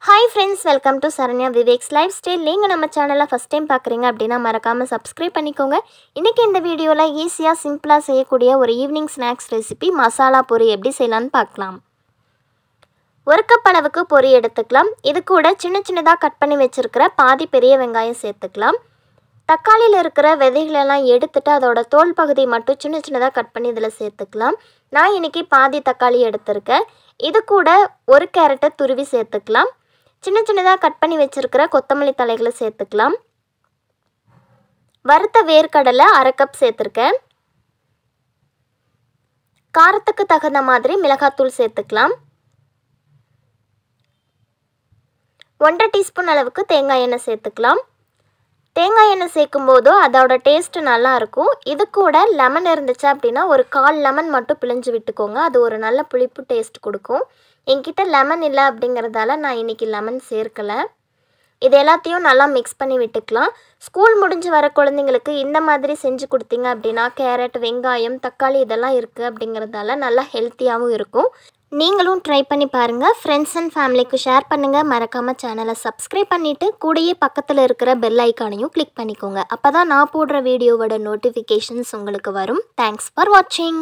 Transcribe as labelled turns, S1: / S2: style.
S1: Hi friends, welcome to Saranyavivek's lifestyle. நீங்க நம்ம சேனலை ஃபர்ஸ்ட் டைம் பார்க்குறீங்க அப்படின்னா மறக்காம சப்ஸ்கிரைப் பண்ணிக்கோங்க. இன்னைக்கு இந்த வீடியோவில் ஈஸியாக சிம்பிளாக செய்யக்கூடிய ஒரு ஈவினிங் ஸ்நாக்ஸ் ரெசிபி மசாலா பொரி எப்படி செய்யலான்னு பார்க்கலாம். ஒரு கப் அளவுக்கு பொரி எடுத்துக்கலாம். இது கூட சின்ன சின்னதாக கட் பண்ணி வச்சிருக்கிற பாதி பெரிய வெங்காயம் சேர்த்துக்கலாம். தக்காளியில் இருக்கிற விதைகளெல்லாம் எடுத்துட்டு அதோட தோல் பகுதி மட்டும் சின்ன சின்னதாக கட் பண்ணி இதில் சேர்த்துக்கலாம். நான் இன்றைக்கி பாதி தக்காளி எடுத்திருக்கேன். இது கூட ஒரு கேரட்டை துருவி சேர்த்துக்கலாம். சின்ன சின்னதாக கட் பண்ணி வச்சுருக்கிற கொத்தமல்லி தலைகளை சேர்த்துக்கலாம். வறுத்த வேர்க்கடலை அரை கப் சேர்த்துருக்கேன். காரத்துக்கு தகுந்த மாதிரி மிளகாத்தூள் சேர்த்துக்கலாம். 1.5 டீஸ்பூன் அளவுக்கு தேங்காய் எண்ணெய் சேர்த்துக்கலாம். தேங்காய் எண்ணெய் சேர்க்கும் போதோ அதோட டேஸ்ட்டு நல்லாயிருக்கும். இது கூட லெமன் இருந்துச்சு அப்படின்னா ஒரு 1/4 லெமன் மட்டும் பிழிஞ்சு விட்டுக்கோங்க. அது ஒரு நல்ல புளிப்பு டேஸ்ட் கொடுக்கும். என்கிட்ட லெமன் இல்லை அப்படிங்கிறதால நான் இன்றைக்கி லெமன் சேர்க்கலை. இது எல்லாத்தையும் நல்லா மிக்ஸ் பண்ணி விட்டுக்கலாம். ஸ்கூல் முடிஞ்சு வர குழந்தைங்களுக்கு இந்த மாதிரி செஞ்சு கொடுத்தீங்க அப்படின்னா கேரட், வெங்காயம், தக்காளி இதெல்லாம் இருக்குது அப்படிங்கிறதால நல்லா ஹெல்த்தியாகவும் இருக்கும். நீங்களும் ட்ரை பண்ணி பாருங்கள். ஃப்ரெண்ட்ஸ் அண்ட் ஃபேமிலிக்கு ஷேர் பண்ணுங்கள். மறக்காமல் சேனலை சப்ஸ்கிரைப் பண்ணிவிட்டு கூடயே பக்கத்தில் இருக்கிற பெல் ஐக்கானையும் கிளிக் பண்ணிக்கோங்க. அப்போ தான் நான் போடுற வீடியோவோட நோட்டிஃபிகேஷன்ஸ் உங்களுக்கு வரும். தேங்க்ஸ் ஃபார் வாட்சிங்.